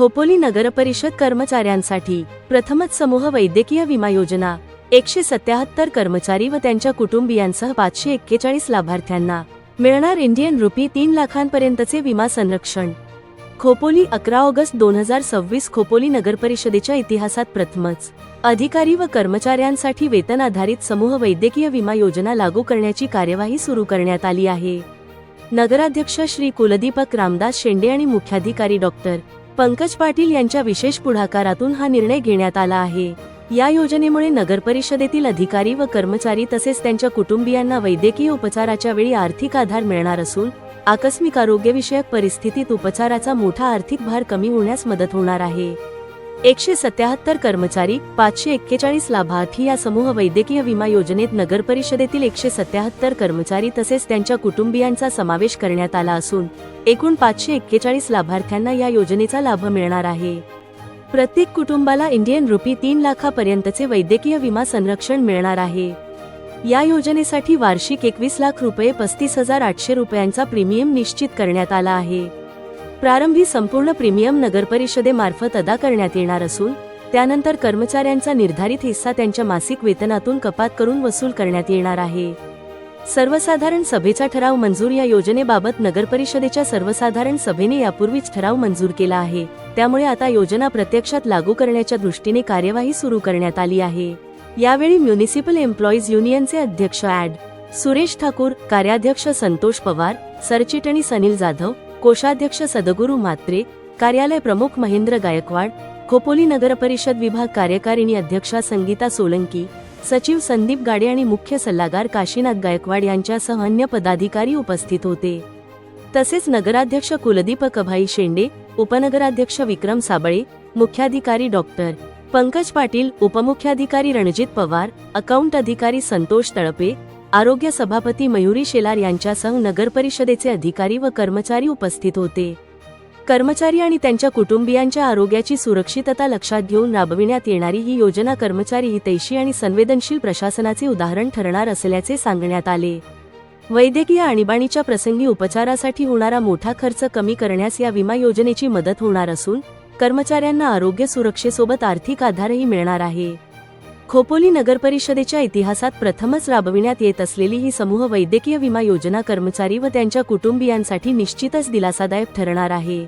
खोपोली नगरपरिषद कर्मचाऱ्यांसाठी प्रथमच समूह वैद्यकीय विमा योजना 177 कर्मचारी व त्यांच्या कुटुंबियांसह 541 लाभार्थ्यांना मिळणार इंडियन रुपी 3 लाखांपर्यंतचे विमा संरक्षण। खोपोली 11 ऑगस्ट 2026 खोपोली नगरपरिषदेच्या इतिहासात प्रथमच अधिकारी व कर्मचाऱ्यांसाठी वेतन आधारित समूह वैद्यकीय विमा योजना लागू करण्याची कार्यवाही सुरू करण्यात आली आहे। नगराध्यक्ष श्री कुलदीपक रामदास शेंडे आणि मुख्याधिकारी डॉक्टर पंकज पाटील यांच्या विशेष पुढाकारातून हा निर्णय घेण्यात आला आहे। या योजनेमुळे नगरपरिषदेतील अधिकारी व कर्मचारी तसेच त्यांच्या कुटुंबियांना वैद्यकीय उपचाराच्या वेळी आर्थिक आधार मिळणार असून आकस्मिक आरोग्यविषयक परिस्थितीत उपचाराचा मोठा आर्थिक भार कमी होण्यास मदत होणार आहे। 177 कर्मचारी 541 लाभार्थी या समूह वैद्यकीय विमा योजनेत नगरपरिषदेतील 177 कर्मचारी तसेच त्यांच्या कुटुंबियांचा समावेश करण्यात आला असून एकूण 541 लाभार्थ्यांना या योजनेचा लाभ मिळणार आहे। प्रत्येक कुटुंबाला इंडियन रुपी 3 लाखापर्यंतचे वैद्यकीय विमा संरक्षण मिळणार आहे। या योजनेसाठी वार्षिक 21 लाख रुपये 35,800 रुपयांचा प्रीमियम निश्चित करण्यात आला आहे। प्रारंभी संपूर्ण प्रीमियम नगरपरिषदेमार्फत अदा करण्यात येणार असून त्यानंतर कर्मचाऱ्यांचा निर्धारित हिस्सा त्यांच्या मासिक वेतनातून कपात करून वसूल करण्यात येणार आहे। सर्वसाधारण सभेचा ठराव मंजूर। या योजनेबाबत नगरपरिषदेच्या सर्वसाधारण सभेने यापूर्वीच ठराव मंजूर केला आहे, त्यामुळे आता योजना प्रत्यक्षात लागू करण्याच्या दृष्टीने कार्यवाही सुरू करण्यात आली आहे। यावेळी म्युनिसिपल एम्प्लॉईज युनियनचे अध्यक्ष ॲड. सुरेश ठाकूर, कार्याध्यक्ष संतोष पवार, सरचिटणीस अनिल जाधव, कोषाध्यक्ष सदगुरू म्हात्रे, कार्यालय प्रमुख महेंद्र गायकवाड, खोपोली नगरपरिषद विभाग कार्यकारिणी अध्यक्षा संगीता सोलंकी, सचिव संदीप गाडे आणि मुख्य सल्लागार काशीनाथ गायकवाड यांच्यासह अन्य पदाधिकारी उपस्थित होते। तसेच नगराध्यक्ष कुलदीपक अभाई शेंडे, उपनगराध्यक्ष विक्रम साबळे, मुख्याधिकारी डॉक्टर पंकज पाटील, उपमुख्याधिकारी रणजित पवार, अकाउंट अधिकारी संतोष तळपे, आरोग्य सभापती मयुरी शेलार यांच्यासह नगरपरिषदेचे अधिकारी व कर्मचारी उपस्थित होते। कर्मचारी आणि त्यांच्या कुटुंबियांच्या आरोग्याची सुरक्षितता लक्षात घेऊन राबविण्यात येणारी ही योजना कर्मचारी हितैषी आणि संवेदनशील प्रशासनाचे उदाहरण ठरणार असल्याचे सांगण्यात आले। वैद्यकीय आणीबाणीच्या प्रसंगी उपचारासाठी होणारा मोठा खर्च कमी करण्यास या विमा योजनेची मदत होणार असून कर्मचाऱ्यांना आरोग्य सुरक्षेसोबत आर्थिक आधारही मिळणार आहे। खोपोली नगरपरिषदेच्या इतिहासात प्रथमच राबविण्यात येत असलेली ही समूह वैद्यकीय विमा योजना कर्मचारी व त्यांच्या कुटुंबियांसाठी निश्चितच दिलासादायक ठरणार आहे।